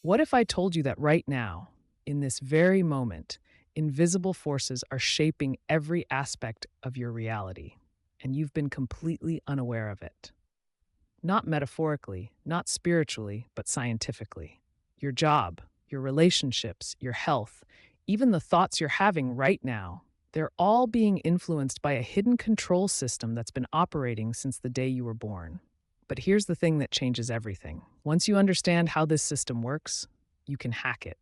What if I told you that right now, in this very moment, invisible forces are shaping every aspect of your reality, and you've been completely unaware of it? Not metaphorically, not spiritually, but scientifically. Your job, your relationships, your health, even the thoughts you're having right now, they're all being influenced by a hidden control system that's been operating since the day you were born. But here's the thing that changes everything. Once you understand how this system works, you can hack it.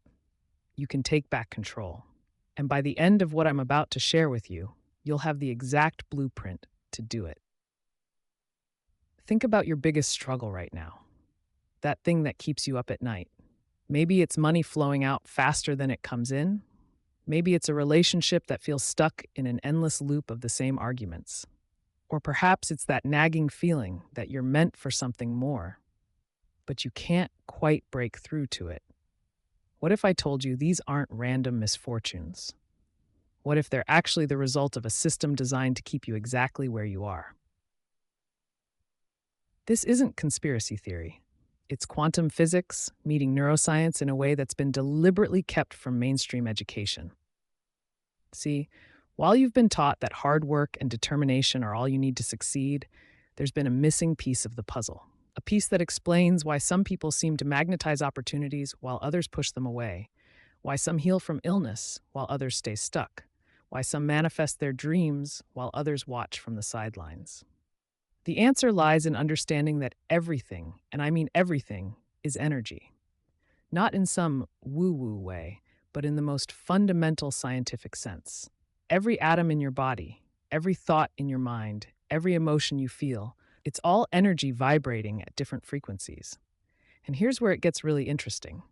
You can take back control. And by the end of what I'm about to share with you, you'll have the exact blueprint to do it. Think about your biggest struggle right now, that thing that keeps you up at night. Maybe it's money flowing out faster than it comes in. Maybe it's a relationship that feels stuck in an endless loop of the same arguments. Or perhaps it's that nagging feeling that you're meant for something more, but you can't quite break through to it. What if I told you these aren't random misfortunes? What if they're actually the result of a system designed to keep you exactly where you are? This isn't conspiracy theory. It's quantum physics meeting neuroscience in a way that's been deliberately kept from mainstream education. See, while you've been taught that hard work and determination are all you need to succeed, there's been a missing piece of the puzzle. A piece that explains why some people seem to magnetize opportunities while others push them away, why some heal from illness while others stay stuck, why some manifest their dreams while others watch from the sidelines. The answer lies in understanding that everything, and I mean everything, is energy. Not in some woo-woo way, but in the most fundamental scientific sense. Every atom in your body, every thought in your mind, every emotion you feel, it's all energy vibrating at different frequencies. And here's where it gets really interesting.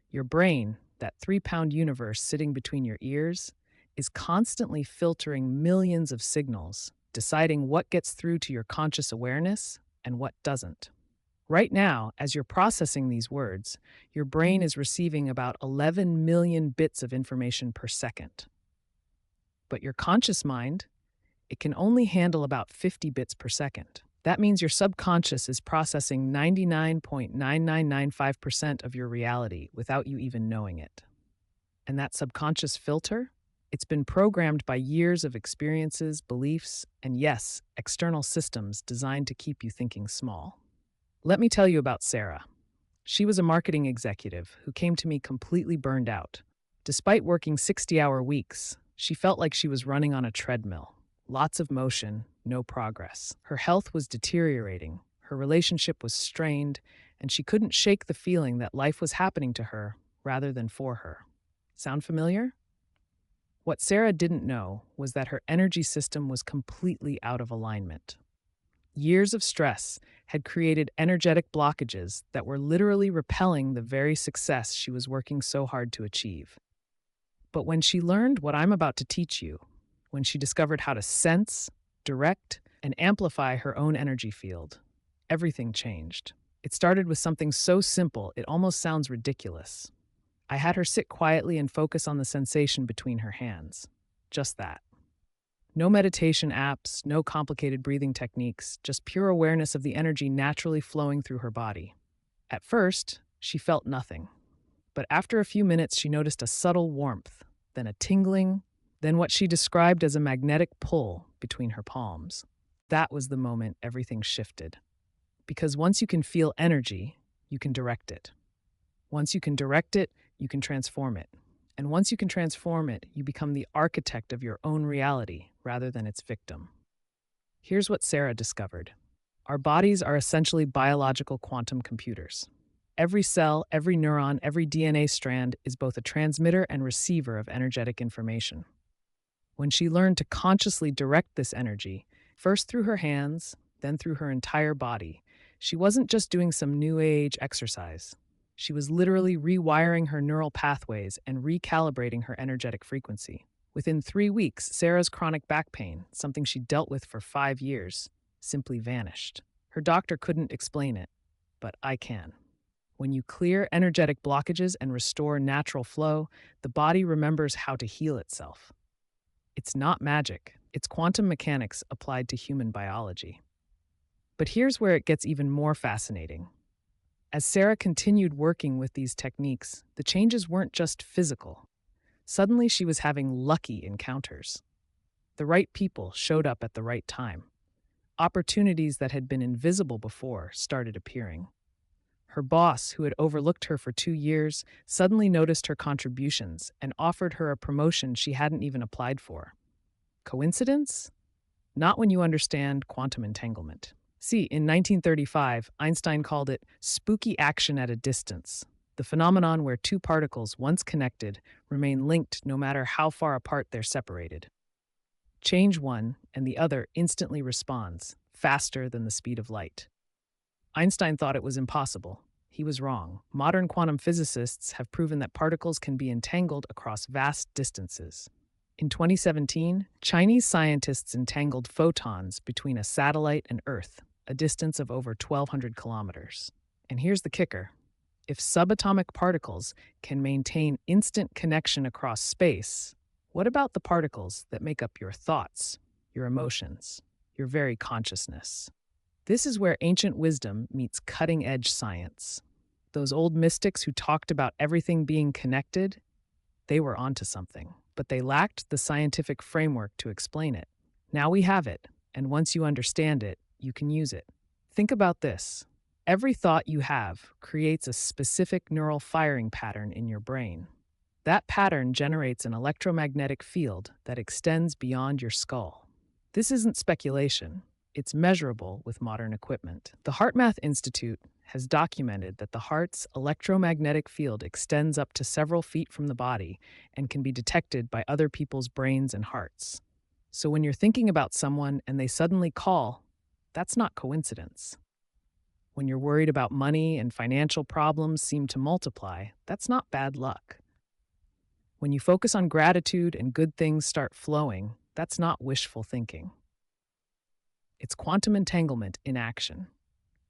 Your brain, that 3-pound universe sitting between your ears, is constantly filtering millions of signals, deciding what gets through to your conscious awareness and what doesn't. Right now, as you're processing these words, your brain is receiving about 11 million bits of information per second. But your conscious mind, it can only handle about 50 bits per second. That means your subconscious is processing 99.9995% of your reality without you even knowing it. And that subconscious filter? It's been programmed by years of experiences, beliefs, and yes, external systems designed to keep you thinking small. Let me tell you about Sarah. She was a marketing executive who came to me completely burned out. Despite working 60-hour weeks, she felt like she was running on a treadmill. Lots of motion, no progress. Her health was deteriorating, her relationship was strained, and she couldn't shake the feeling that life was happening to her rather than for her. Sound familiar? What Sarah didn't know was that her energy system was completely out of alignment. Years of stress had created energetic blockages that were literally repelling the very success she was working so hard to achieve. But when she learned what I'm about to teach you, when she discovered how to sense, direct, and amplify her own energy field, everything changed. It started with something so simple it almost sounds ridiculous. I had her sit quietly and focus on the sensation between her hands. Just that. No meditation apps, no complicated breathing techniques, just pure awareness of the energy naturally flowing through her body. At first, she felt nothing. But after a few minutes, she noticed a subtle warmth, then a tingling, then what she described as a magnetic pull between her palms. That was the moment everything shifted. Because once you can feel energy, you can direct it. Once you can direct it, you can transform it. And once you can transform it, you become the architect of your own reality rather than its victim. Here's what Sarah discovered. Our bodies are essentially biological quantum computers. Every cell, every neuron, every DNA strand is both a transmitter and receiver of energetic information. When she learned to consciously direct this energy, first through her hands, then through her entire body, she wasn't just doing some new age exercise. She was literally rewiring her neural pathways and recalibrating her energetic frequency. Within 3 weeks, Sarah's chronic back pain, something she dealt with for 5 years, simply vanished. Her doctor couldn't explain it, but I can. When you clear energetic blockages and restore natural flow, the body remembers how to heal itself. It's not magic, it's quantum mechanics applied to human biology. But here's where it gets even more fascinating. As Sarah continued working with these techniques, the changes weren't just physical. Suddenly, she was having lucky encounters. The right people showed up at the right time. Opportunities that had been invisible before started appearing. Her boss, who had overlooked her for 2 years, suddenly noticed her contributions and offered her a promotion she hadn't even applied for. Coincidence? Not when you understand quantum entanglement. See, in 1935, Einstein called it spooky action at a distance, the phenomenon where two particles, once connected, remain linked no matter how far apart they're separated. Change one, and the other instantly responds, faster than the speed of light. Einstein thought it was impossible. He was wrong. Modern quantum physicists have proven that particles can be entangled across vast distances. In 2017, Chinese scientists entangled photons between a satellite and Earth, a distance of over 1,200 kilometers. And here's the kicker. If subatomic particles can maintain instant connection across space, what about the particles that make up your thoughts, your emotions, your very consciousness? This is where ancient wisdom meets cutting-edge science. Those old mystics who talked about everything being connected, they were onto something, but they lacked the scientific framework to explain it. Now we have it, and once you understand it, you can use it. Think about this. Every thought you have creates a specific neural firing pattern in your brain. That pattern generates an electromagnetic field that extends beyond your skull. This isn't speculation. It's measurable with modern equipment. The HeartMath Institute has documented that the heart's electromagnetic field extends up to several feet from the body and can be detected by other people's brains and hearts. So when you're thinking about someone and they suddenly call, that's not coincidence. When you're worried about money and financial problems seem to multiply, that's not bad luck. When you focus on gratitude and good things start flowing, that's not wishful thinking. It's quantum entanglement in action.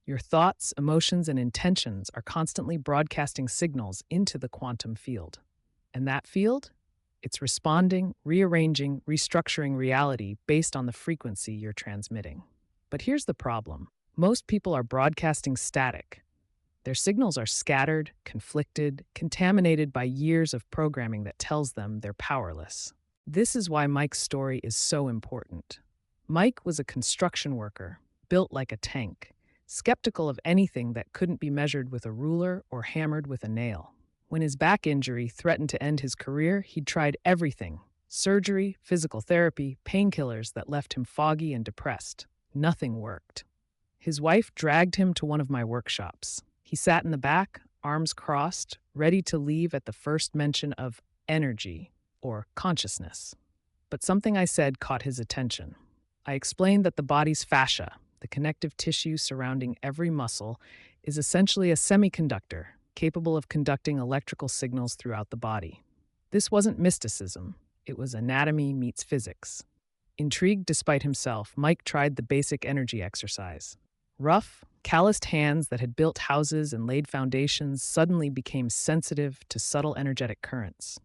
Your thoughts, emotions, and intentions are constantly broadcasting signals into the quantum field. And that field? It's responding, rearranging, restructuring reality based on the frequency you're transmitting. But here's the problem. Most people are broadcasting static. Their signals are scattered, conflicted, contaminated by years of programming that tells them they're powerless. This is why Mike's story is so important. Mike was a construction worker, built like a tank, skeptical of anything that couldn't be measured with a ruler or hammered with a nail. When his back injury threatened to end his career, he'd tried everything: surgery, physical therapy, painkillers that left him foggy and depressed. Nothing worked. His wife dragged him to one of my workshops. He sat in the back, arms crossed, ready to leave at the first mention of energy or consciousness. But something I said caught his attention. I explained that the body's fascia, the connective tissue surrounding every muscle, is essentially a semiconductor capable of conducting electrical signals throughout the body. This wasn't mysticism. It was anatomy meets physics. Intrigued despite himself, Mike tried the basic energy exercise. Rough, calloused hands that had built houses and laid foundations suddenly became sensitive to subtle energetic currents.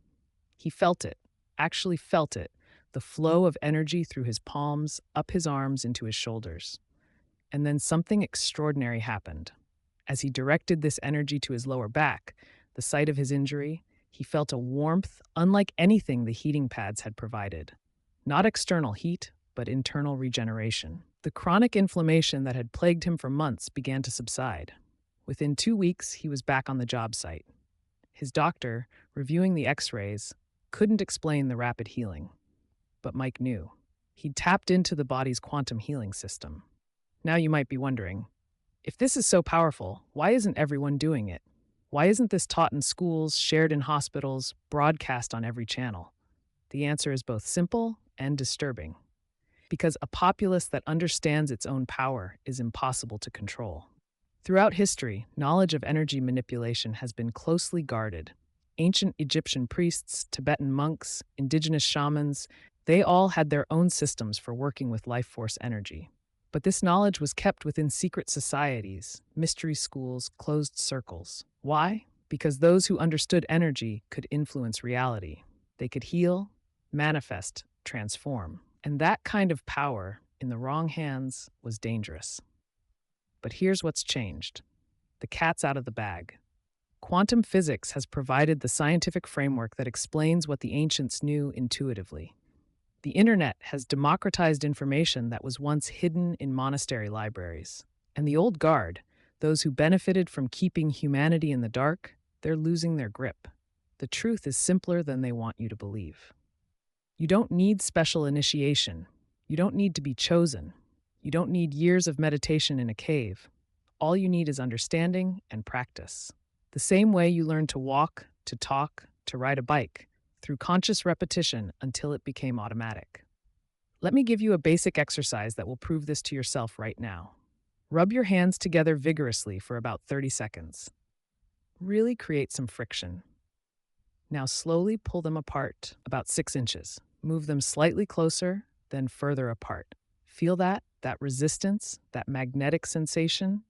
He felt it, actually felt it, the flow of energy through his palms, up his arms, into his shoulders. And then something extraordinary happened. As he directed this energy to his lower back, the site of his injury, he felt a warmth unlike anything the heating pads had provided. Not external heat, but internal regeneration. The chronic inflammation that had plagued him for months began to subside. Within 2 weeks, he was back on the job site. His doctor, reviewing the x-rays, couldn't explain the rapid healing. But Mike knew. He'd tapped into the body's quantum healing system. Now you might be wondering, if this is so powerful, why isn't everyone doing it? Why isn't this taught in schools, shared in hospitals, broadcast on every channel? The answer is both simple and disturbing. Because a populace that understands its own power is impossible to control. Throughout history, knowledge of energy manipulation has been closely guarded. Ancient Egyptian priests, Tibetan monks, indigenous shamans, they all had their own systems for working with life force energy. But this knowledge was kept within secret societies, mystery schools, closed circles. Why? Because those who understood energy could influence reality. They could heal, manifest, transform. And that kind of power, in the wrong hands, was dangerous. But here's what's changed. The cat's out of the bag. Quantum physics has provided the scientific framework that explains what the ancients knew intuitively. The internet has democratized information that was once hidden in monastery libraries. And the old guard, those who benefited from keeping humanity in the dark, they're losing their grip. The truth is simpler than they want you to believe. You don't need special initiation. You don't need to be chosen. You don't need years of meditation in a cave. All you need is understanding and practice. The same way you learn to walk, to talk, to ride a bike, through conscious repetition until it became automatic. Let me give you a basic exercise that will prove this to yourself right now. Rub your hands together vigorously for about 30 seconds. Really create some friction. Now slowly pull them apart about 6 inches. Move them slightly closer, then further apart. Feel that resistance, that magnetic sensation?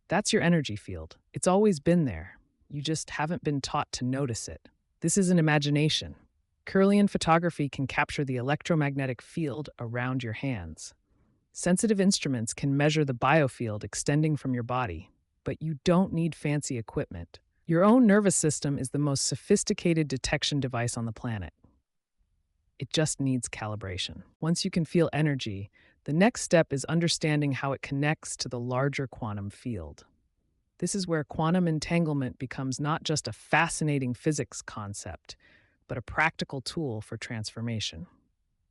That's your energy field. It's always been there. You just haven't been taught to notice it. This isn't imagination. Kirlian photography can capture the electromagnetic field around your hands. Sensitive instruments can measure the biofield extending from your body, but you don't need fancy equipment. Your own nervous system is the most sophisticated detection device on the planet. It just needs calibration. Once you can feel energy, the next step is understanding how it connects to the larger quantum field. This is where quantum entanglement becomes not just a fascinating physics concept, but a practical tool for transformation.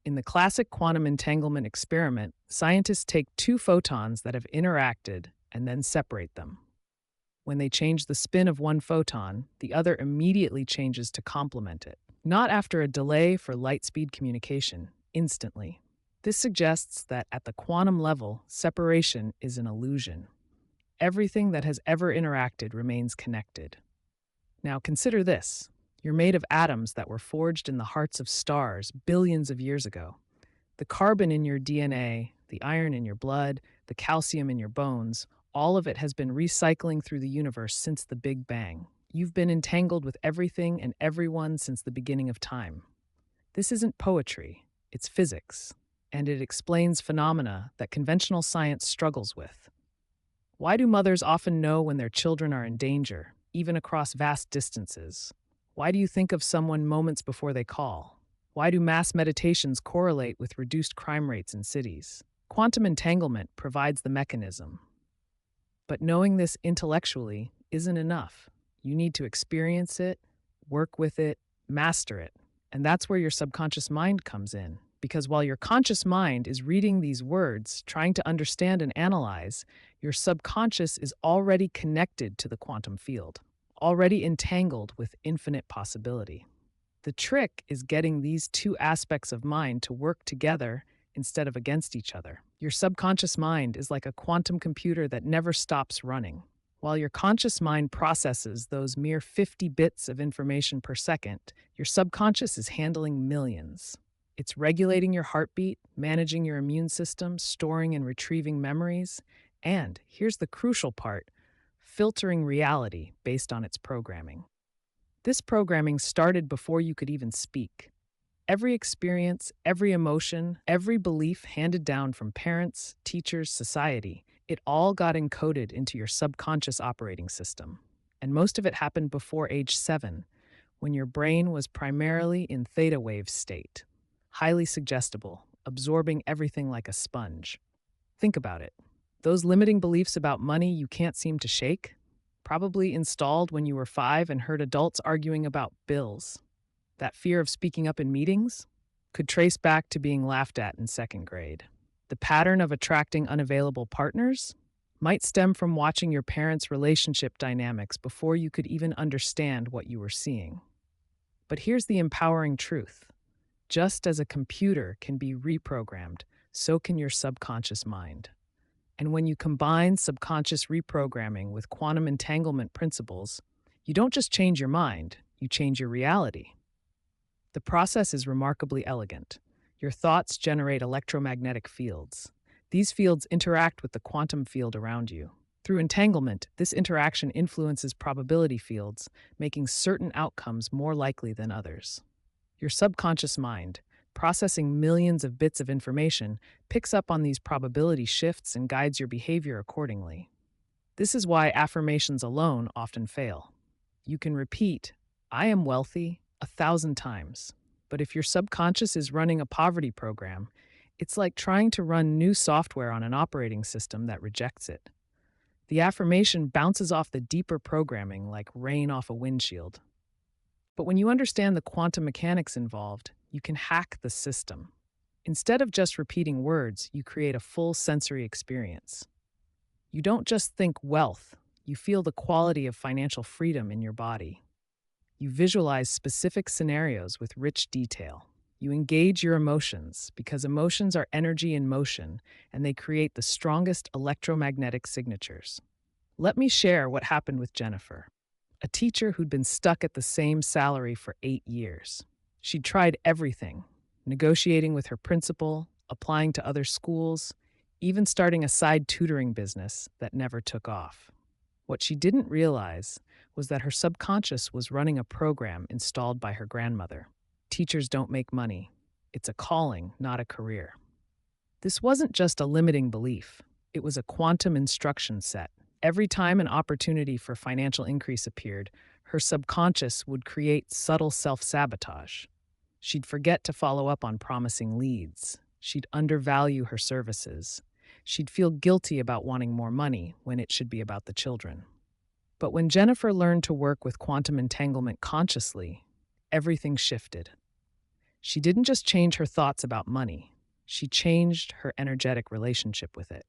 In the classic quantum entanglement experiment, scientists take two photons that have interacted and then separate them. When they change the spin of one photon, the other immediately changes to complement it. Not after a delay for light-speed communication, instantly. This suggests that at the quantum level, separation is an illusion. Everything that has ever interacted remains connected. Now consider this. You're made of atoms that were forged in the hearts of stars billions of years ago. The carbon in your DNA, the iron in your blood, the calcium in your bones, all of it has been recycling through the universe since the Big Bang. You've been entangled with everything and everyone since the beginning of time. This isn't poetry, it's physics, and it explains phenomena that conventional science struggles with. Why do mothers often know when their children are in danger, even across vast distances? Why do you think of someone moments before they call? Why do mass meditations correlate with reduced crime rates in cities? Quantum entanglement provides the mechanism. But knowing this intellectually isn't enough. You need to experience it, work with it, master it. And that's where your subconscious mind comes in. Because while your conscious mind is reading these words, trying to understand and analyze, your subconscious is already connected to the quantum field, already entangled with infinite possibility. The trick is getting these two aspects of mind to work together instead of against each other. Your subconscious mind is like a quantum computer that never stops running. While your conscious mind processes those mere 50 bits of information per second, your subconscious is handling millions. It's regulating your heartbeat, managing your immune system, storing and retrieving memories, and, here's the crucial part, filtering reality based on its programming. This programming started before you could even speak. Every experience, every emotion, every belief handed down from parents, teachers, society, it all got encoded into your subconscious operating system. And most of it happened before age 7, when your brain was primarily in theta wave state. Highly suggestible, absorbing everything like a sponge. Think about it. Those limiting beliefs about money you can't seem to shake, probably installed when you were 5 and heard adults arguing about bills. That fear of speaking up in meetings could trace back to being laughed at in 2nd grade. The pattern of attracting unavailable partners might stem from watching your parents' relationship dynamics before you could even understand what you were seeing. But here's the empowering truth. Just as a computer can be reprogrammed, so can your subconscious mind. And when you combine subconscious reprogramming with quantum entanglement principles, you don't just change your mind, you change your reality. The process is remarkably elegant. Your thoughts generate electromagnetic fields. These fields interact with the quantum field around you. Through entanglement, this interaction influences probability fields, making certain outcomes more likely than others. Your subconscious mind, processing millions of bits of information, picks up on these probability shifts and guides your behavior accordingly. This is why affirmations alone often fail. You can repeat, I am wealthy, 1,000 times. But if your subconscious is running a poverty program, it's like trying to run new software on an operating system that rejects it. The affirmation bounces off the deeper programming like rain off a windshield. But when you understand the quantum mechanics involved, you can hack the system. Instead of just repeating words, you create a full sensory experience. You don't just think wealth, you feel the quality of financial freedom in your body. You visualize specific scenarios with rich detail. You engage your emotions because emotions are energy in motion and they create the strongest electromagnetic signatures. Let me share what happened with Jennifer, a teacher who'd been stuck at the same salary for 8 years. She'd tried everything, negotiating with her principal, applying to other schools, even starting a side tutoring business that never took off. What she didn't realize was that her subconscious was running a program installed by her grandmother. Teachers don't make money. It's a calling, not a career. This wasn't just a limiting belief. It was a quantum instruction set. Every time an opportunity for financial increase appeared, her subconscious would create subtle self-sabotage. She'd forget to follow up on promising leads. She'd undervalue her services. She'd feel guilty about wanting more money when it should be about the children. But when Jennifer learned to work with quantum entanglement consciously, everything shifted. She didn't just change her thoughts about money, she changed her energetic relationship with it.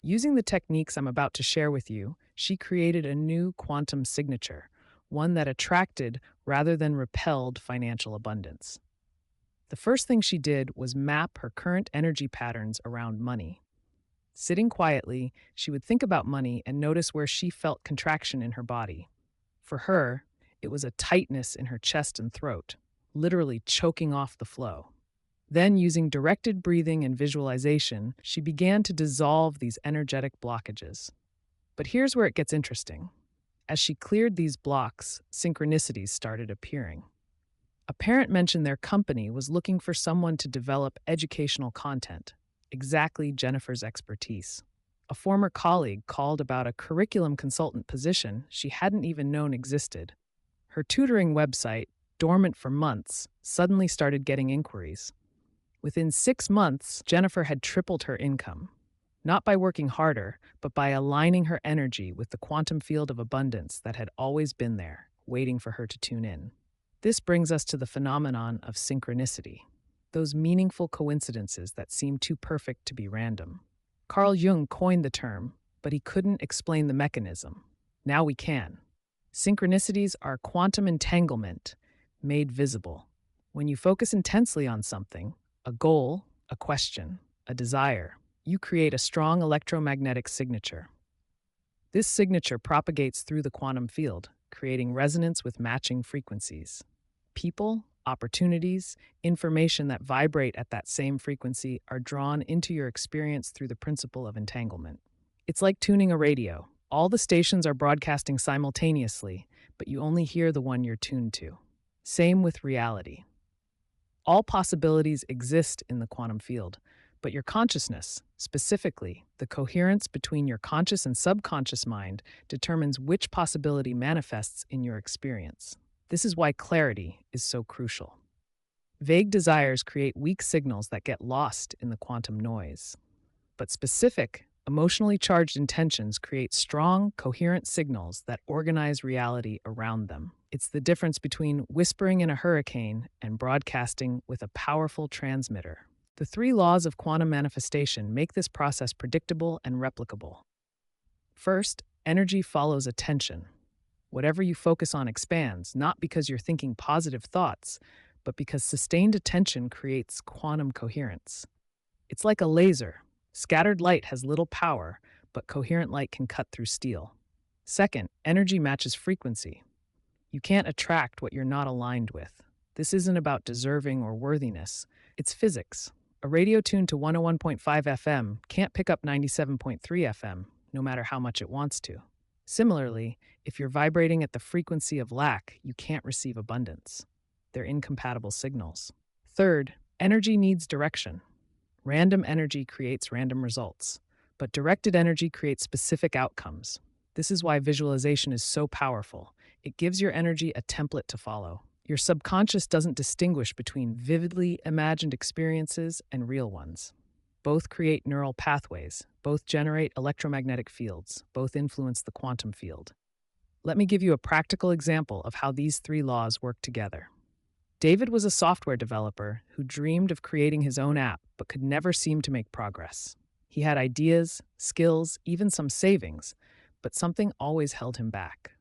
Using the techniques I'm about to share with you, she created a new quantum signature, one that attracted rather than repelled financial abundance. The first thing she did was map her current energy patterns around money. Sitting quietly, she would think about money and notice where she felt contraction in her body. For her, it was a tightness in her chest and throat, literally choking off the flow. Then, using directed breathing and visualization, she began to dissolve these energetic blockages. But here's where it gets interesting. As she cleared these blocks, synchronicities started appearing. A parent mentioned their company was looking for someone to develop educational content, exactly Jennifer's expertise. A former colleague called about a curriculum consultant position she hadn't even known existed. Her tutoring website, dormant for months, suddenly started getting inquiries. Within 6 months, Jennifer had tripled her income, not by working harder, but by aligning her energy with the quantum field of abundance that had always been there, waiting for her to tune in. This brings us to the phenomenon of synchronicity, those meaningful coincidences that seem too perfect to be random. Carl Jung coined the term, but he couldn't explain the mechanism. Now we can. Synchronicities are quantum entanglement made visible. When you focus intensely on something, a goal, a question, a desire, you create a strong electromagnetic signature. This signature propagates through the quantum field, creating resonance with matching frequencies. People, opportunities, information that vibrate at that same frequency are drawn into your experience through the principle of entanglement. It's like tuning a radio. All the stations are broadcasting simultaneously, but you only hear the one you're tuned to. Same with reality. All possibilities exist in the quantum field, but your consciousness, specifically the coherence between your conscious and subconscious mind, determines which possibility manifests in your experience. This is why clarity is so crucial. Vague desires create weak signals that get lost in the quantum noise. But specific, emotionally charged intentions create strong, coherent signals that organize reality around them. It's the difference between whispering in a hurricane and broadcasting with a powerful transmitter. The 3 laws of quantum manifestation make this process predictable and replicable. First, energy follows attention. Whatever you focus on expands, not because you're thinking positive thoughts, but because sustained attention creates quantum coherence. It's like a laser. Scattered light has little power, but coherent light can cut through steel. Second, energy matches frequency. You can't attract what you're not aligned with. This isn't about deserving or worthiness. It's physics. A radio tuned to 101.5 FM can't pick up 97.3 FM, no matter how much it wants to. Similarly, if you're vibrating at the frequency of lack, you can't receive abundance. They're incompatible signals. Third, energy needs direction. Random energy creates random results. But directed energy creates specific outcomes. This is why visualization is so powerful. It gives your energy a template to follow. Your subconscious doesn't distinguish between vividly imagined experiences and real ones. Both create neural pathways, both generate electromagnetic fields, both influence the quantum field. Let me give you a practical example of how these three laws work together. David was a software developer who dreamed of creating his own app but could never seem to make progress. He had ideas, skills, even some savings, but something always held him back.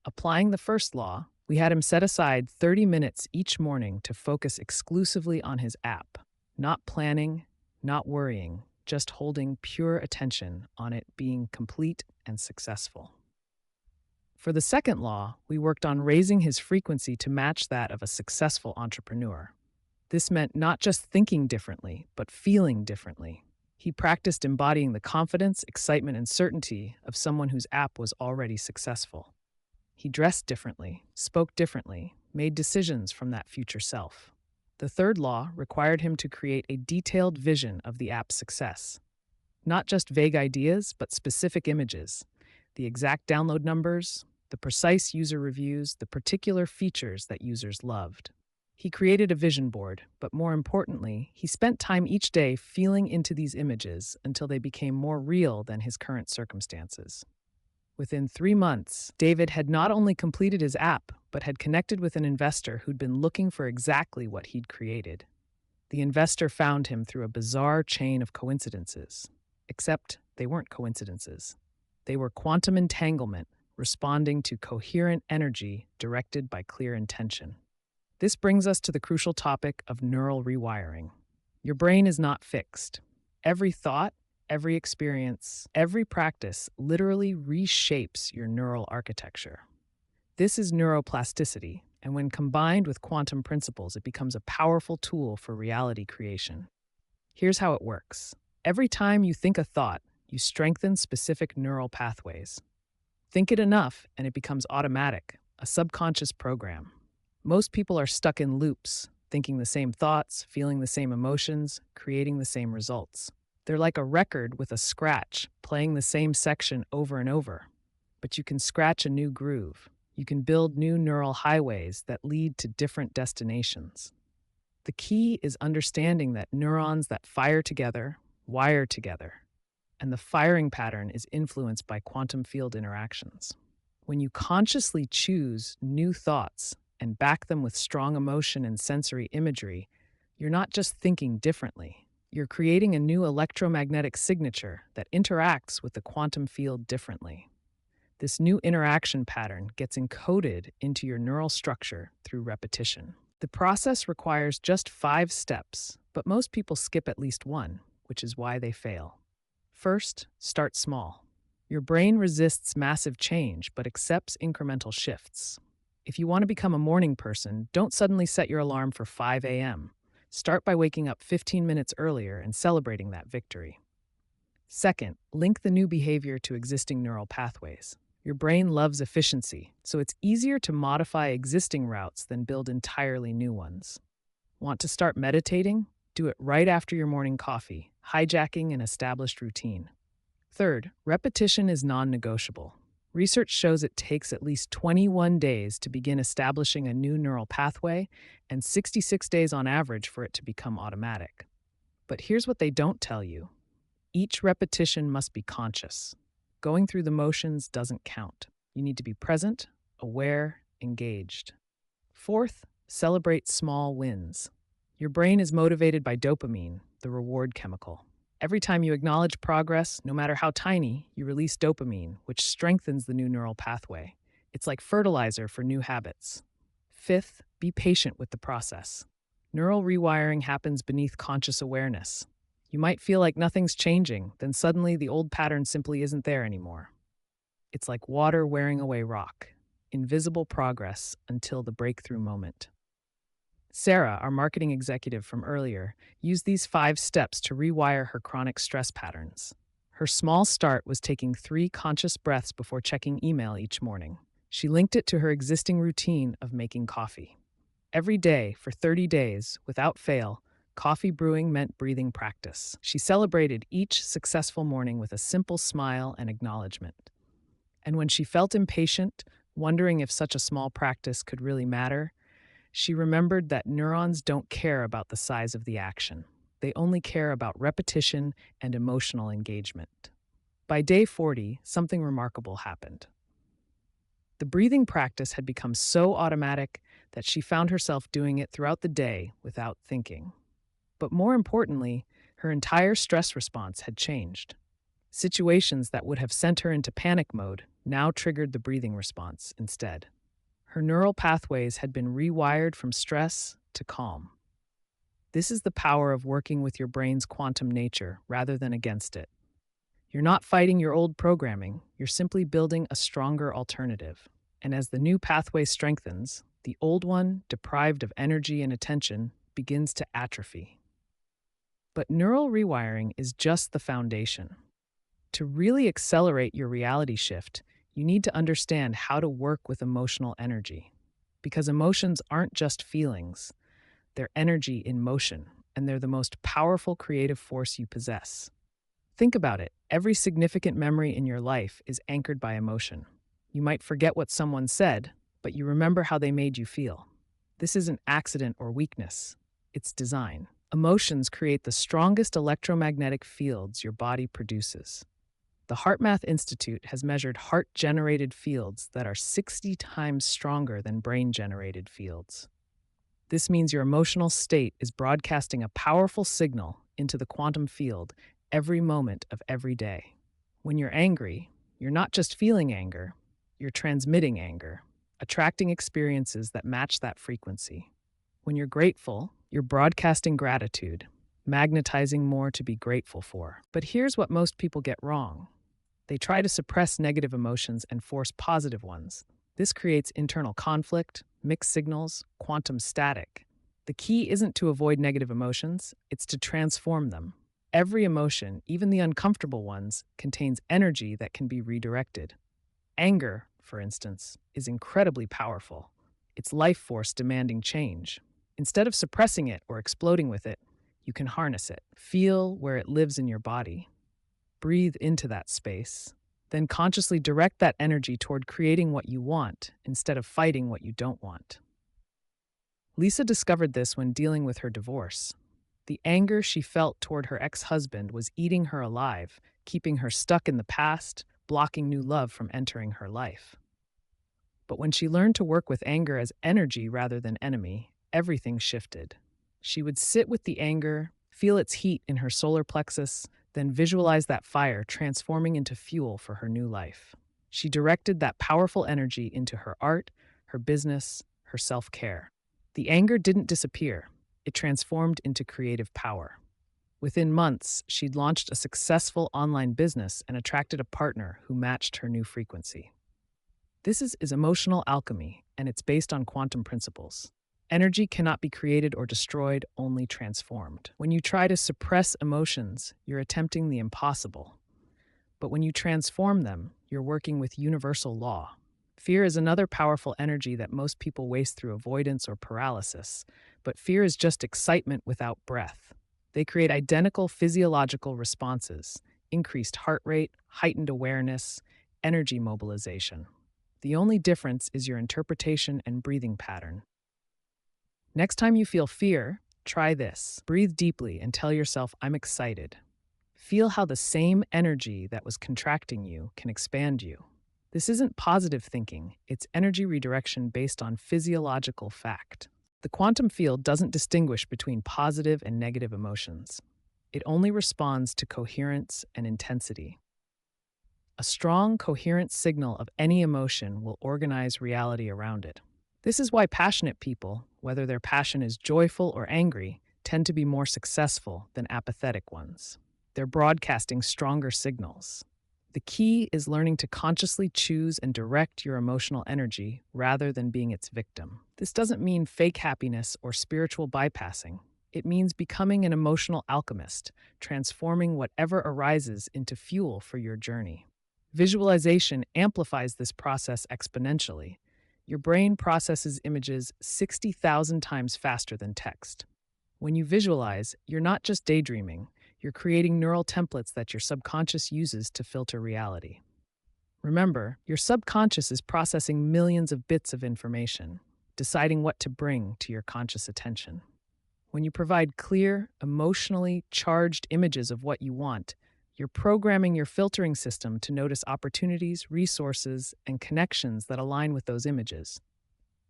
Applying the first law, we had him set aside 30 minutes each morning to focus exclusively on his app, not planning, not worrying, just holding pure attention on it being complete and successful. For the second law, we worked on raising his frequency to match that of a successful entrepreneur. This meant not just thinking differently, but feeling differently. He practiced embodying the confidence, excitement, and certainty of someone whose app was already successful. He dressed differently, spoke differently, made decisions from that future self. The third law required him to create a detailed vision of the app's success. Not just vague ideas, but specific images. The exact download numbers, the precise user reviews, the particular features that users loved. He created a vision board, but more importantly, he spent time each day feeling into these images until they became more real than his current circumstances. Within 3 months, David had not only completed his app, but had connected with an investor who'd been looking for exactly what he'd created. The investor found him through a bizarre chain of coincidences. Except they weren't coincidences. They were quantum entanglement, responding to coherent energy directed by clear intention. This brings us to the crucial topic of neural rewiring. Your brain is not fixed. Every thought, every experience, every practice literally reshapes your neural architecture. This is neuroplasticity, and when combined with quantum principles, it becomes a powerful tool for reality creation. Here's how it works. Every time you think a thought, you strengthen specific neural pathways. Think it enough, and it becomes automatic, a subconscious program. Most people are stuck in loops, thinking the same thoughts, feeling the same emotions, creating the same results. They're like a record with a scratch, playing the same section over and over. But you can scratch a new groove. You can build new neural highways that lead to different destinations. The key is understanding that neurons that fire together wire together, and the firing pattern is influenced by quantum field interactions. When you consciously choose new thoughts and back them with strong emotion and sensory imagery, you're not just thinking differently. You're creating a new electromagnetic signature that interacts with the quantum field differently. This new interaction pattern gets encoded into your neural structure through repetition. The process requires just 5 steps, but most people skip at least one, which is why they fail. First, start small. Your brain resists massive change, but accepts incremental shifts. If you want to become a morning person, don't suddenly set your alarm for 5 a.m. Start by waking up 15 minutes earlier and celebrating that victory. Second, link the new behavior to existing neural pathways. Your brain loves efficiency, so it's easier to modify existing routes than build entirely new ones. Want to start meditating? Do it right after your morning coffee, hijacking an established routine. Third, repetition is non-negotiable. Research shows it takes at least 21 days to begin establishing a new neural pathway and 66 days on average for it to become automatic. But here's what they don't tell you. Each repetition must be conscious. Going through the motions doesn't count. You need to be present, aware, engaged. Fourth, celebrate small wins. Your brain is motivated by dopamine, the reward chemical. Every time you acknowledge progress, no matter how tiny, you release dopamine, which strengthens the new neural pathway. It's like fertilizer for new habits. Fifth, be patient with the process. Neural rewiring happens beneath conscious awareness. You might feel like nothing's changing, then suddenly the old pattern simply isn't there anymore. It's like water wearing away rock. Invisible progress until the breakthrough moment. Sarah, our marketing executive from earlier, used these 5 steps to rewire her chronic stress patterns. Her small start was taking 3 conscious breaths before checking email each morning. She linked it to her existing routine of making coffee. Every day, for 30 days, without fail, Coffee brewing meant breathing practice. She celebrated each successful morning with a simple smile and acknowledgement. And when she felt impatient, wondering if such a small practice could really matter, she remembered that neurons don't care about the size of the action. They only care about repetition and emotional engagement. By day 40, something remarkable happened. The breathing practice had become so automatic that she found herself doing it throughout the day without thinking. But more importantly, her entire stress response had changed. Situations that would have sent her into panic mode now triggered the breathing response instead. Her neural pathways had been rewired from stress to calm. This is the power of working with your brain's quantum nature rather than against it. You're not fighting your old programming, you're simply building a stronger alternative. And as the new pathway strengthens, the old one, deprived of energy and attention, begins to atrophy. But neural rewiring is just the foundation. To really accelerate your reality shift, you need to understand how to work with emotional energy. Because emotions aren't just feelings, they're energy in motion, and they're the most powerful creative force you possess. Think about it. Every significant memory in your life is anchored by emotion. You might forget what someone said, but you remember how they made you feel. This isn't accident or weakness, it's design. Emotions create the strongest electromagnetic fields your body produces. The HeartMath Institute has measured heart-generated fields that are 60 times stronger than brain-generated fields. This means your emotional state is broadcasting a powerful signal into the quantum field every moment of every day. When you're angry, you're not just feeling anger, you're transmitting anger, attracting experiences that match that frequency. When you're grateful, you're broadcasting gratitude, magnetizing more to be grateful for. But here's what most people get wrong. They try to suppress negative emotions and force positive ones. This creates internal conflict, mixed signals, quantum static. The key isn't to avoid negative emotions, it's to transform them. Every emotion, even the uncomfortable ones, contains energy that can be redirected. Anger, for instance, is incredibly powerful. It's life force demanding change. Instead of suppressing it or exploding with it, you can harness it. Feel where it lives in your body. Breathe into that space. Then consciously direct that energy toward creating what you want instead of fighting what you don't want. Lisa discovered this when dealing with her divorce. The anger she felt toward her ex-husband was eating her alive, keeping her stuck in the past, blocking new love from entering her life. But when she learned to work with anger as energy rather than enemy, everything shifted. She would sit with the anger, feel its heat in her solar plexus, then visualize that fire transforming into fuel for her new life. She directed that powerful energy into her art, her business, her self-care. The anger didn't disappear. It transformed into creative power. Within months, she'd launched a successful online business and attracted a partner who matched her new frequency. This is emotional alchemy, and it's based on quantum principles. Energy cannot be created or destroyed, only transformed. When you try to suppress emotions, you're attempting the impossible. But when you transform them, you're working with universal law. Fear is another powerful energy that most people waste through avoidance or paralysis, but fear is just excitement without breath. They create identical physiological responses: increased heart rate, heightened awareness, energy mobilization. The only difference is your interpretation and breathing pattern. Next time you feel fear, try this. Breathe deeply and tell yourself, "I'm excited." Feel how the same energy that was contracting you can expand you. This isn't positive thinking, it's energy redirection based on physiological fact. The quantum field doesn't distinguish between positive and negative emotions. It only responds to coherence and intensity. A strong, coherent signal of any emotion will organize reality around it. This is why passionate people, whether their passion is joyful or angry, tend to be more successful than apathetic ones. They're broadcasting stronger signals. The key is learning to consciously choose and direct your emotional energy rather than being its victim. This doesn't mean fake happiness or spiritual bypassing. It means becoming an emotional alchemist, transforming whatever arises into fuel for your journey. Visualization amplifies this process exponentially. Your brain processes images 60,000 times faster than text. When you visualize, you're not just daydreaming, you're creating neural templates that your subconscious uses to filter reality. Remember, your subconscious is processing millions of bits of information, deciding what to bring to your conscious attention. When you provide clear, emotionally charged images of what you want, you're programming your filtering system to notice opportunities, resources, and connections that align with those images.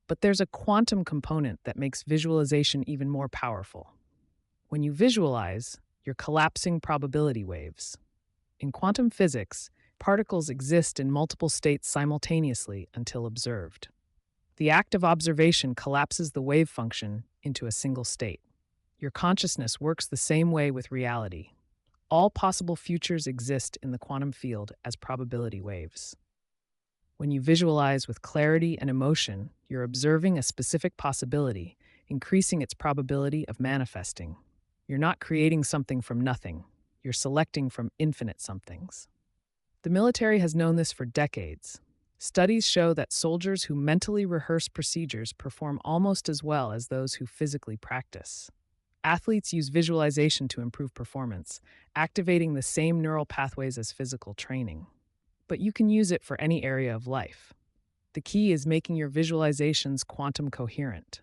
But there's a quantum component that makes visualization even more powerful. When you visualize, you're collapsing probability waves. In quantum physics, particles exist in multiple states simultaneously until observed. The act of observation collapses the wave function into a single state. Your consciousness works the same way with reality. All possible futures exist in the quantum field as probability waves. When you visualize with clarity and emotion, you're observing a specific possibility, increasing its probability of manifesting. You're not creating something from nothing, you're selecting from infinite somethings. The military has known this for decades. Studies show that soldiers who mentally rehearse procedures perform almost as well as those who physically practice. Athletes use visualization to improve performance, activating the same neural pathways as physical training. But you can use it for any area of life. The key is making your visualizations quantum coherent.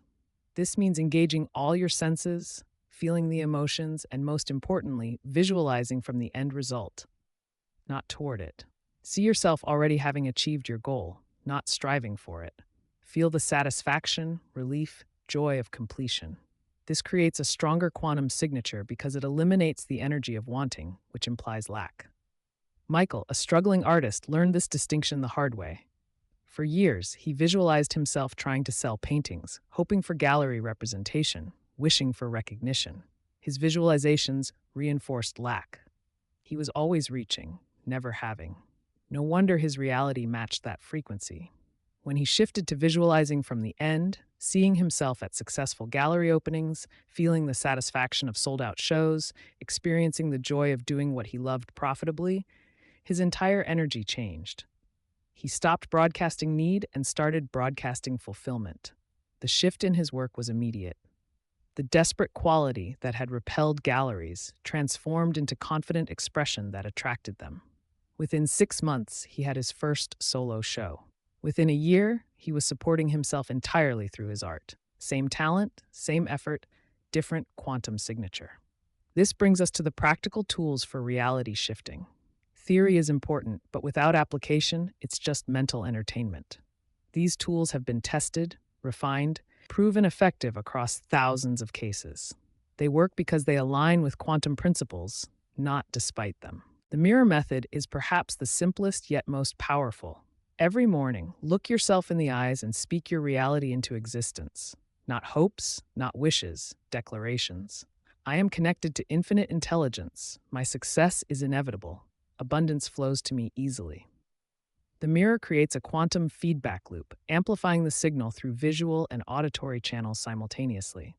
This means engaging all your senses, feeling the emotions, and most importantly, visualizing from the end result, not toward it. See yourself already having achieved your goal, not striving for it. Feel the satisfaction, relief, joy of completion. This creates a stronger quantum signature because it eliminates the energy of wanting, which implies lack. Michael, a struggling artist, learned this distinction the hard way. For years, he visualized himself trying to sell paintings, hoping for gallery representation, wishing for recognition. His visualizations reinforced lack. He was always reaching, never having. No wonder his reality matched that frequency. When he shifted to visualizing from the end, seeing himself at successful gallery openings, feeling the satisfaction of sold-out shows, experiencing the joy of doing what he loved profitably, his entire energy changed. He stopped broadcasting need and started broadcasting fulfillment. The shift in his work was immediate. The desperate quality that had repelled galleries transformed into confident expression that attracted them. Within 6 months, he had his first solo show. Within a year, he was supporting himself entirely through his art. Same talent, same effort, different quantum signature. This brings us to the practical tools for reality shifting. Theory is important, but without application, it's just mental entertainment. These tools have been tested, refined, proven effective across thousands of cases. They work because they align with quantum principles, not despite them. The mirror method is perhaps the simplest yet most powerful. Every morning, look yourself in the eyes and speak your reality into existence. Not hopes, not wishes, declarations. I am connected to infinite intelligence. My success is inevitable. Abundance flows to me easily. The mirror creates a quantum feedback loop, amplifying the signal through visual and auditory channels simultaneously.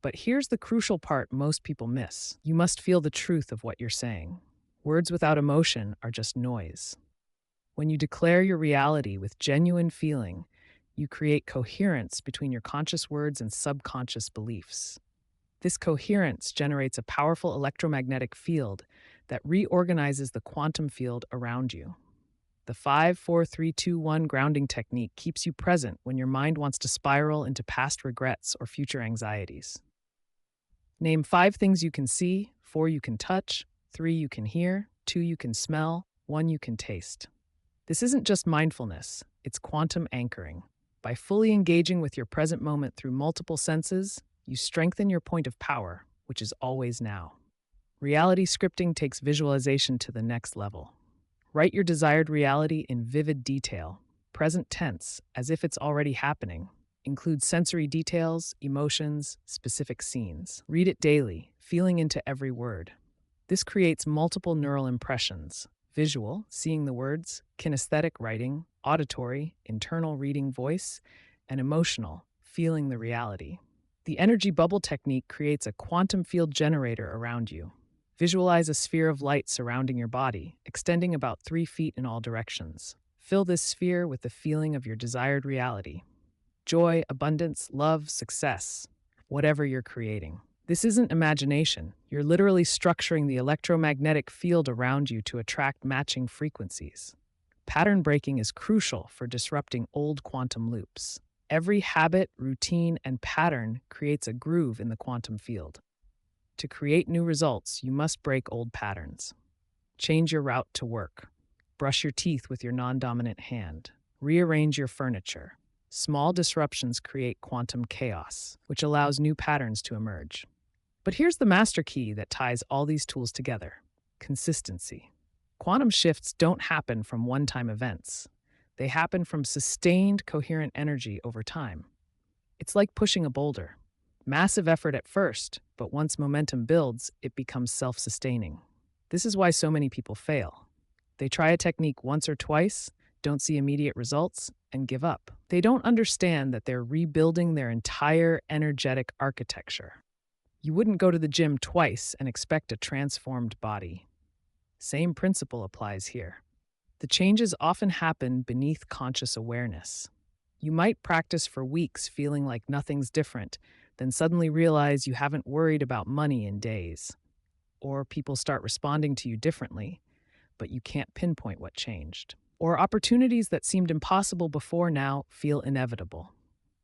But here's the crucial part most people miss. You must feel the truth of what you're saying. Words without emotion are just noise. When you declare your reality with genuine feeling, you create coherence between your conscious words and subconscious beliefs. This coherence generates a powerful electromagnetic field that reorganizes the quantum field around you. The 5-4-3-2-1 grounding technique keeps you present when your mind wants to spiral into past regrets or future anxieties. Name 5 things you can see, 4 you can touch, 3 you can hear, 2 you can smell, 1 you can taste. This isn't just mindfulness, it's quantum anchoring. By fully engaging with your present moment through multiple senses, you strengthen your point of power, which is always now. Reality scripting takes visualization to the next level. Write your desired reality in vivid detail, present tense, as if it's already happening. Include sensory details, emotions, specific scenes. Read it daily, feeling into every word. This creates multiple neural impressions: visual, seeing the words; kinesthetic, writing; auditory, internal reading voice; and emotional, feeling the reality. The energy bubble technique creates a quantum field generator around you. Visualize a sphere of light surrounding your body, extending about 3 feet in all directions. Fill this sphere with the feeling of your desired reality. Joy, abundance, love, success, whatever you're creating. This isn't imagination. You're literally structuring the electromagnetic field around you to attract matching frequencies. Pattern breaking is crucial for disrupting old quantum loops. Every habit, routine, and pattern creates a groove in the quantum field. To create new results, you must break old patterns. Change your route to work. Brush your teeth with your non-dominant hand. Rearrange your furniture. Small disruptions create quantum chaos, which allows new patterns to emerge. But here's the master key that ties all these tools together: consistency. Quantum shifts don't happen from one-time events. They happen from sustained, coherent energy over time. It's like pushing a boulder. Massive effort at first, but once momentum builds, it becomes self-sustaining. This is why so many people fail. They try a technique once or twice, don't see immediate results, and give up. They don't understand that they're rebuilding their entire energetic architecture. You wouldn't go to the gym twice and expect a transformed body. Same principle applies here. The changes often happen beneath conscious awareness. You might practice for weeks feeling like nothing's different, then suddenly realize you haven't worried about money in days. Or people start responding to you differently, but you can't pinpoint what changed. Or opportunities that seemed impossible before now feel inevitable.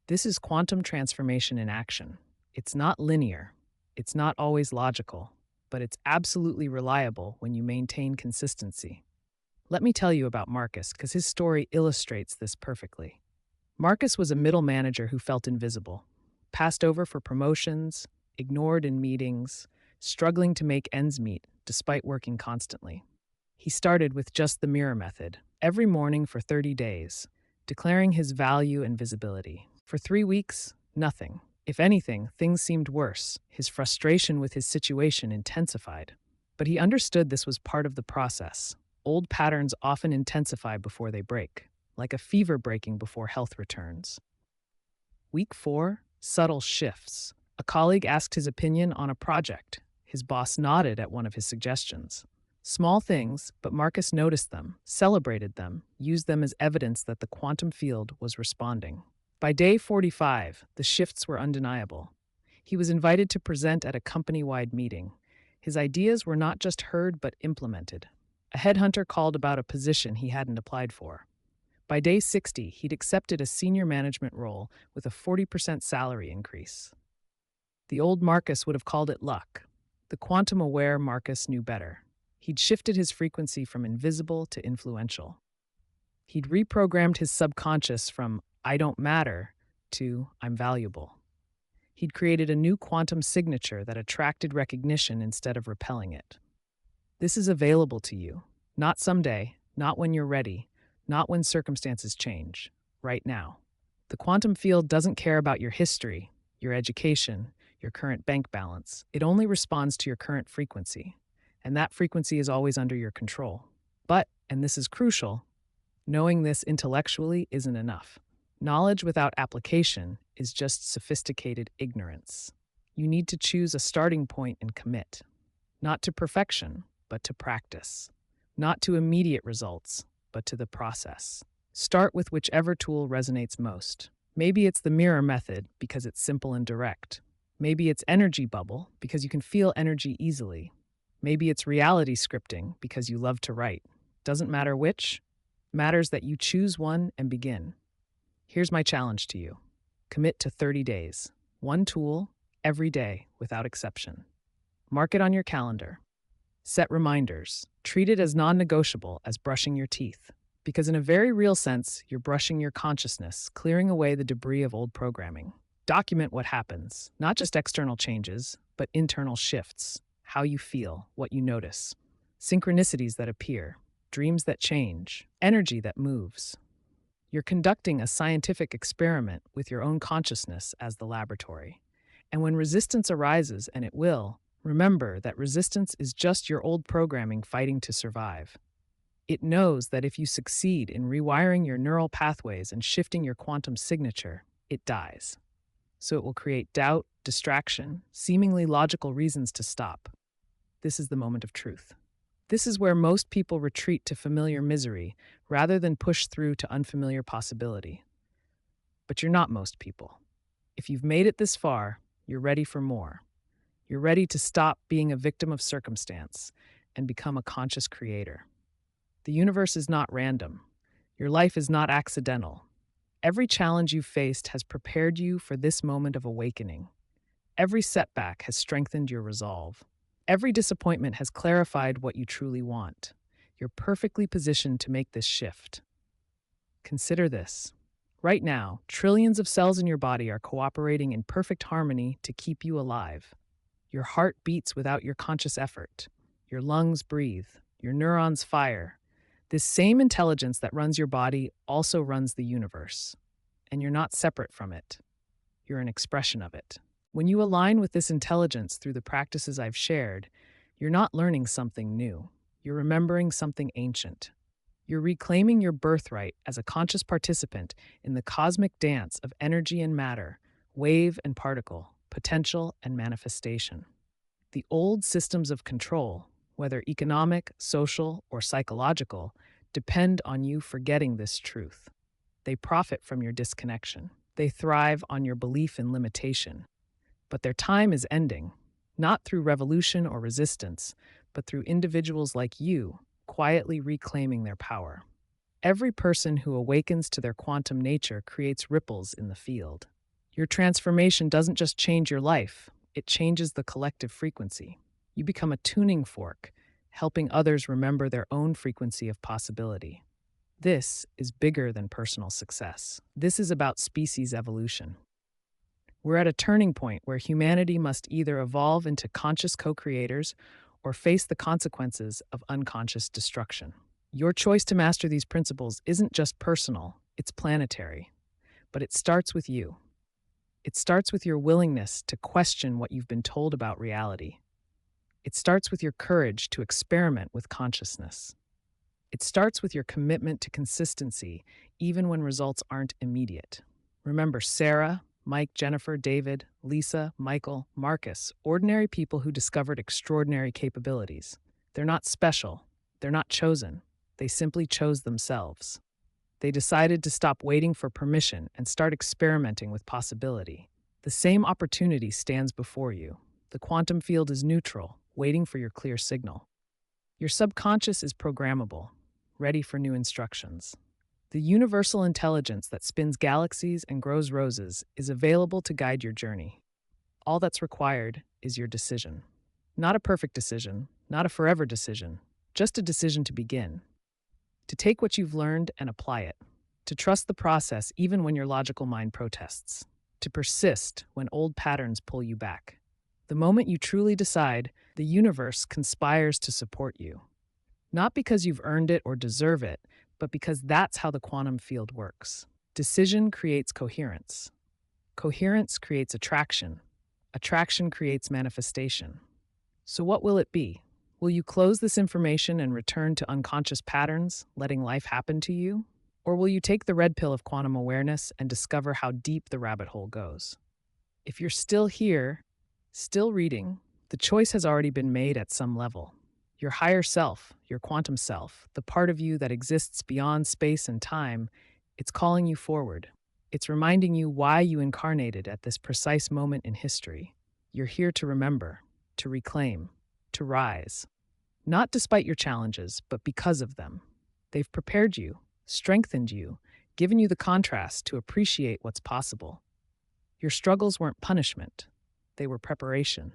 This is quantum transformation in action. It's not linear. It's not always logical, but it's absolutely reliable when you maintain consistency. Let me tell you about Marcus, because his story illustrates this perfectly. Marcus was a middle manager who felt invisible, passed over for promotions, ignored in meetings, struggling to make ends meet despite working constantly. He started with just the mirror method, every morning for 30 days, declaring his value and visibility. For 3 weeks, nothing. If anything, things seemed worse. His frustration with his situation intensified. But he understood this was part of the process. Old patterns often intensify before they break, like a fever breaking before health returns. Week 4, subtle shifts. A colleague asked his opinion on a project. His boss nodded at one of his suggestions. Small things, but Marcus noticed them, celebrated them, used them as evidence that the quantum field was responding. By day 45, the shifts were undeniable. He was invited to present at a company-wide meeting. His ideas were not just heard but implemented. A headhunter called about a position he hadn't applied for. By day 60, he'd accepted a senior management role with a 40% salary increase. The old Marcus would have called it luck. The quantum-aware Marcus knew better. He'd shifted his frequency from invisible to influential. He'd reprogrammed his subconscious from "I don't matter" to "I'm valuable." He'd created a new quantum signature that attracted recognition instead of repelling it. This is available to you. Not someday, not when you're ready, not when circumstances change. Right now. The quantum field doesn't care about your history, your education, your current bank balance. It only responds to your current frequency. And that frequency is always under your control. But, and this is crucial, knowing this intellectually isn't enough. Knowledge without application is just sophisticated ignorance. You need to choose a starting point and commit. Not to perfection, but to practice. Not to immediate results, but to the process. Start with whichever tool resonates most. Maybe it's the mirror method because it's simple and direct. Maybe it's energy bubble because you can feel energy easily. Maybe it's reality scripting because you love to write. Doesn't matter which. Matters that you choose one and begin. Here's my challenge to you. Commit to 30 days. One tool, every day, without exception. Mark it on your calendar. Set reminders. Treat it as non-negotiable as brushing your teeth. Because in a very real sense, you're brushing your consciousness, clearing away the debris of old programming. Document what happens, not just external changes, but internal shifts. How you feel, what you notice. Synchronicities that appear, dreams that change, energy that moves. You're conducting a scientific experiment with your own consciousness as the laboratory. And when resistance arises, and it will, remember that resistance is just your old programming fighting to survive. It knows that if you succeed in rewiring your neural pathways and shifting your quantum signature, it dies. So it will create doubt, distraction, seemingly logical reasons to stop. This is the moment of truth. This is where most people retreat to familiar misery rather than push through to unfamiliar possibility. But you're not most people. If you've made it this far, you're ready for more. You're ready to stop being a victim of circumstance and become a conscious creator. The universe is not random. Your life is not accidental. Every challenge you've faced has prepared you for this moment of awakening. Every setback has strengthened your resolve. Every disappointment has clarified what you truly want. You're perfectly positioned to make this shift. Consider this. Right now, trillions of cells in your body are cooperating in perfect harmony to keep you alive. Your heart beats without your conscious effort. Your lungs breathe. Your neurons fire. This same intelligence that runs your body also runs the universe. And you're not separate from it. You're an expression of it. When you align with this intelligence through the practices I've shared, you're not learning something new. You're remembering something ancient. You're reclaiming your birthright as a conscious participant in the cosmic dance of energy and matter, wave and particle, potential and manifestation. The old systems of control, whether economic, social, or psychological, depend on you forgetting this truth. They profit from your disconnection. They thrive on your belief in limitation. But their time is ending, not through revolution or resistance, but through individuals like you quietly reclaiming their power. Every person who awakens to their quantum nature creates ripples in the field. Your transformation doesn't just change your life, it changes the collective frequency. You become a tuning fork, helping others remember their own frequency of possibility. This is bigger than personal success. This is about species evolution. We're at a turning point where humanity must either evolve into conscious co-creators or face the consequences of unconscious destruction. Your choice to master these principles isn't just personal, it's planetary. But it starts with you. It starts with your willingness to question what you've been told about reality. It starts with your courage to experiment with consciousness. It starts with your commitment to consistency, even when results aren't immediate. Remember Sarah, Mike, Jennifer, David, Lisa, Michael, Marcus, ordinary people who discovered extraordinary capabilities. They're not special. They're not chosen. They simply chose themselves. They decided to stop waiting for permission and start experimenting with possibility. The same opportunity stands before you. The quantum field is neutral, waiting for your clear signal. Your subconscious is programmable, ready for new instructions. The universal intelligence that spins galaxies and grows roses is available to guide your journey. All that's required is your decision. Not a perfect decision, not a forever decision, just a decision to begin. To take what you've learned and apply it. To trust the process even when your logical mind protests. To persist when old patterns pull you back. The moment you truly decide, the universe conspires to support you. Not because you've earned it or deserve it, but because that's how the quantum field works. Decision creates coherence. Coherence creates attraction. Attraction creates manifestation. So what will it be? Will you close this information and return to unconscious patterns, letting life happen to you? Or will you take the red pill of quantum awareness and discover how deep the rabbit hole goes? If you're still here, still reading, the choice has already been made at some level. Your higher self, your quantum self, the part of you that exists beyond space and time, it's calling you forward. It's reminding you why you incarnated at this precise moment in history. You're here to remember, to reclaim, to rise. Not despite your challenges, but because of them. They've prepared you, strengthened you, given you the contrast to appreciate what's possible. Your struggles weren't punishment. They were preparation.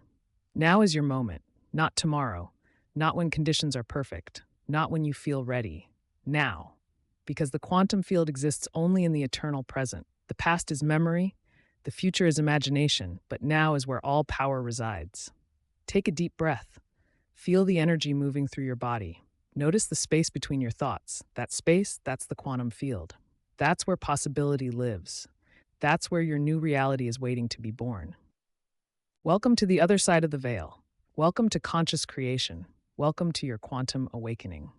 Now is your moment, not tomorrow. Not when conditions are perfect, not when you feel ready. Now. Because the quantum field exists only in the eternal present. The past is memory, the future is imagination, but now is where all power resides. Take a deep breath. Feel the energy moving through your body. Notice the space between your thoughts. That space, that's the quantum field. That's where possibility lives. That's where your new reality is waiting to be born. Welcome to the other side of the veil. Welcome to conscious creation. Welcome to your quantum awakening.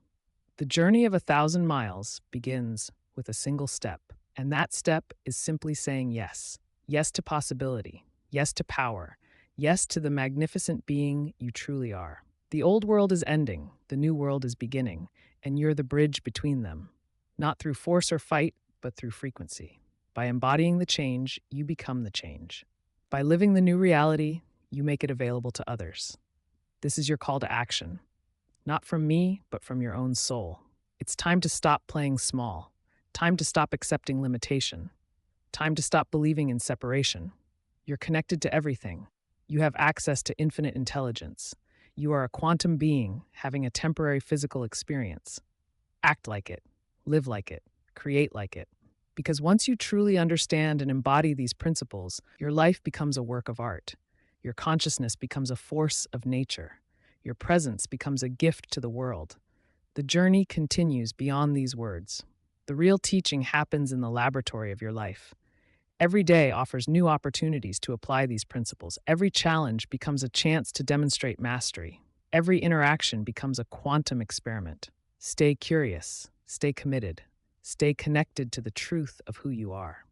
The journey of 1,000 miles begins with a single step, and that step is simply saying yes. Yes to possibility. Yes to power. Yes to the magnificent being you truly are. The old world is ending, the new world is beginning, and you're the bridge between them. Not through force or fight, but through frequency. By embodying the change, you become the change. By living the new reality, you make it available to others. This is your call to action, not from me, but from your own soul. It's time to stop playing small, time to stop accepting limitation, time to stop believing in separation. You're connected to everything. You have access to infinite intelligence. You are a quantum being having a temporary physical experience. Act like it, live like it, create like it. Because once you truly understand and embody these principles, your life becomes a work of art. Your consciousness becomes a force of nature. Your presence becomes a gift to the world. The journey continues beyond these words. The real teaching happens in the laboratory of your life. Every day offers new opportunities to apply these principles. Every challenge becomes a chance to demonstrate mastery. Every interaction becomes a quantum experiment. Stay curious, stay committed, stay connected to the truth of who you are.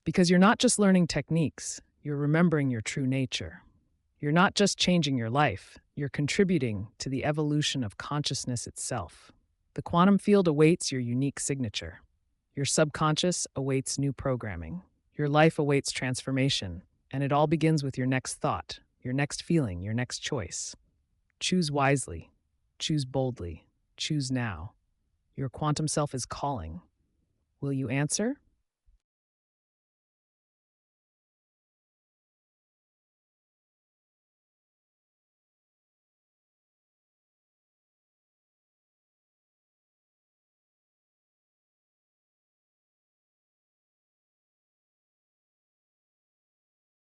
Because you're not just learning techniques, you're remembering your true nature. You're not just changing your life, you're contributing to the evolution of consciousness itself. The quantum field awaits your unique signature. Your subconscious awaits new programming. Your life awaits transformation, and it all begins with your next thought, your next feeling, your next choice. Choose wisely, choose boldly, choose now. Your quantum self is calling. Will you answer?